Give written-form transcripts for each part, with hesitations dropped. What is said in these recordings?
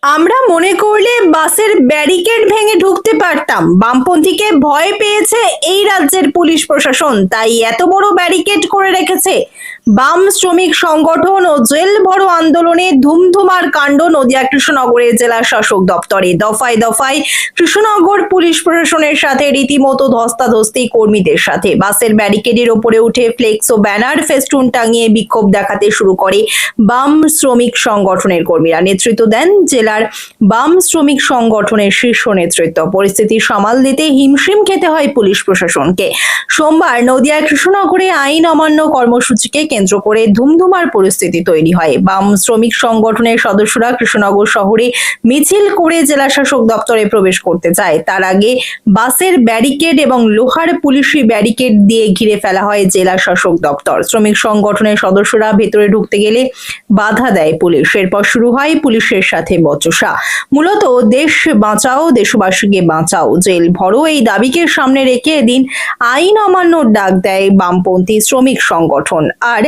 আমরা মনে করলে বাসের ব্যারিকেড ভেঙে ঢুকতে পারতাম। বামপন্থীকে ভয় পেয়েছে এই রাজ্যের পুলিশ প্রশাসন, তাই এত বড় ব্যারিকেড করে রেখেছে। বাম শ্রমিক সংগঠন ও জেল ভরো আন্দোলনে ধুমধুমার কাণ্ড নদিয়া কৃষ্ণনগরের জেলা শাসক দপ্তরে। দফায় দফায় কৃষ্ণনগর পুলিশ প্রশাসনের সাথে রীতিমতো ধস্তাধস্তি কর্মীদের সাথে। বাসের ব্যারিকেডের ওপরে উঠে ফ্লেক্স ও ব্যানার ফেস্টুন টাঙিয়ে বিক্ষোভ দেখাতে শুরু করে বাম শ্রমিক সংগঠনের কর্মীরা। নেতৃত্ব দেন জেলার বাম শ্রমিক সংগঠনের শীর্ষ নেতৃত্ব। পরিস্থিতি সামাল দিতে হিমশিম খেতে হয় পুলিশ প্রশাসনকে। সোমবার নদিয়ার কৃষ্ণনগরে আইন অমান্য কর্মসূচিকে কেন্দ্র করে ধুমধুমার পরিস্থিতি তৈরি হয়। বাম শ্রমিক সংগঠনের সদস্যরা কৃষ্ণনগর শহরে মিছিল করে জেলা শাসক দপ্তরে প্রবেশ করতে চায়। তার আগে বাসের ব্যারিকেড এবং লোহার পুলিশি ব্যারিকেড দিয়ে ঘিরে ফেলা হয় জেলা শাসক দপ্তর। শ্রমিক সংগঠনের সদস্যরা ভেতরে ঢুকতে গেলে বাধা দেয় পুলিশ। এরপর শুরু হয় পুলিশের সাথে বচসা। মূলত দেশ বাঁচাও, দেশবাসীকে বাঁচাও, জেল ভরো এই দাবিকে সামনে রেখে এদিন আইন অমান্যর ডাক দেয় বামপন্থী শ্রমিক সংগঠন। আর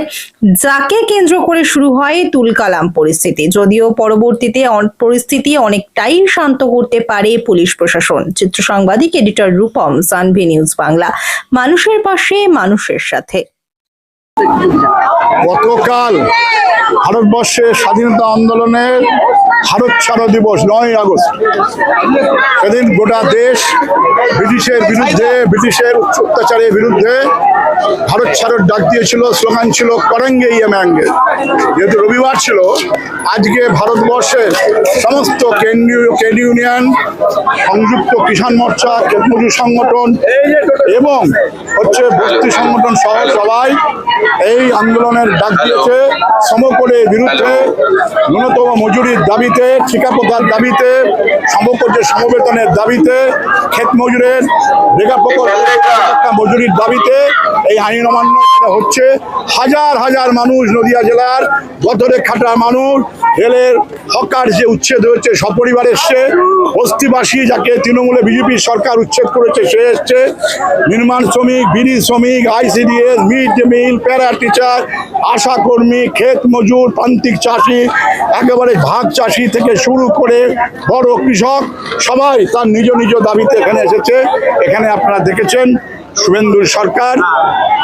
যাকে কেন্দ্র করে শুরু হয় তুলকালাম পরিস্থিতি। যদিও পরবর্তীতে পরিস্থিতি অনেকটাই শান্ত করতে পারে পুলিশ প্রশাসন। চিত্র সাংবাদিক এডিটর রূপম, সানভি নিউজ বাংলা, মানুষের পাশে, মানুষের সাথে। গতকাল ভারতবর্ষের স্বাধীনতা আন্দোলনের ভারত ছাড়ো দিবস 9ই আগস্ট। সেদিন গোটা দেশ ব্রিটিশের বিরুদ্ধে, ব্রিটিশের অত্যাচারের বিরুদ্ধে ভারত ছাড়োর ডাক দিয়েছিল। স্লোগান ছিল করেঙ্গে ইয়ে ম্যাঙ্গে। যেহেতু রবিবার ছিল, আজকে ভারতবর্ষের সমস্ত ট্রেড ইউনিয়ন, সংযুক্ত কিষাণ মোর্চা, ক্ষেত মজুর সংগঠন এবং বস্তি সংগঠন সহ সবাই এই আন্দোলনের ডাক দিয়েছে। সমকরের বিরুদ্ধে, ন্যূনতম মজুরির দাবিতে, ঠিকা প্রথার দাবিতে, সমকরের সমবেতনের দাবিতে, ক্ষেত মজুরের মজুরির দাবিতে এই আইন অমান্য হচ্ছে। হাজার হাজার মানুষ, নদিয়া জেলার বদরে খাটা মানুষ, রেলের হকার যে উচ্ছেদ হয়েছে সপরিবার এসছে, বস্তিবাসী যাকে তৃণমূলে বিজেপি সরকার উচ্ছেদ করেছে সে এসছে, নির্মাণ শ্রমিক, বিড়ি শ্রমিক, ICDS, mid day meal, para teacher, আশা কর্মী, ক্ষেত মজুর, প্রান্তিক চাষি, একেবারে ভাগ চাষি থেকে শুরু করে বড় কৃষক, সবাই তার নিজ নিজ দাবিতে এখানে এসেছে। এখানে আপনারা দেখেছেন শুভেন্দুর সরকার,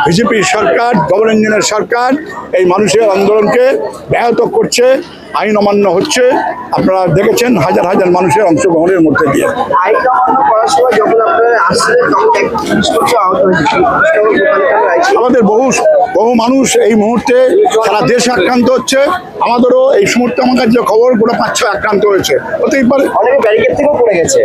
বিজেপির সরকার, ডবল ইঞ্জিনের সরকার এই মানুষের আন্দোলনকে ব্যাহত করছে, আইন অমান্য হচ্ছে। আপনারা দেখেছেন হাজার হাজার মানুষের অংশগ্রহণের মধ্যে দিয়ে। আমাদের বহু মানুষ এই মুহূর্তে সারা দেশ আক্রান্ত হচ্ছে। আমাদেরও এই মুহূর্তে আমার কাছে খবর গোটা 5-6 আক্রান্ত হয়েছে, হতেই পারে। অনেকে ব্যারিকেড থেকেও পড়ে গেছে।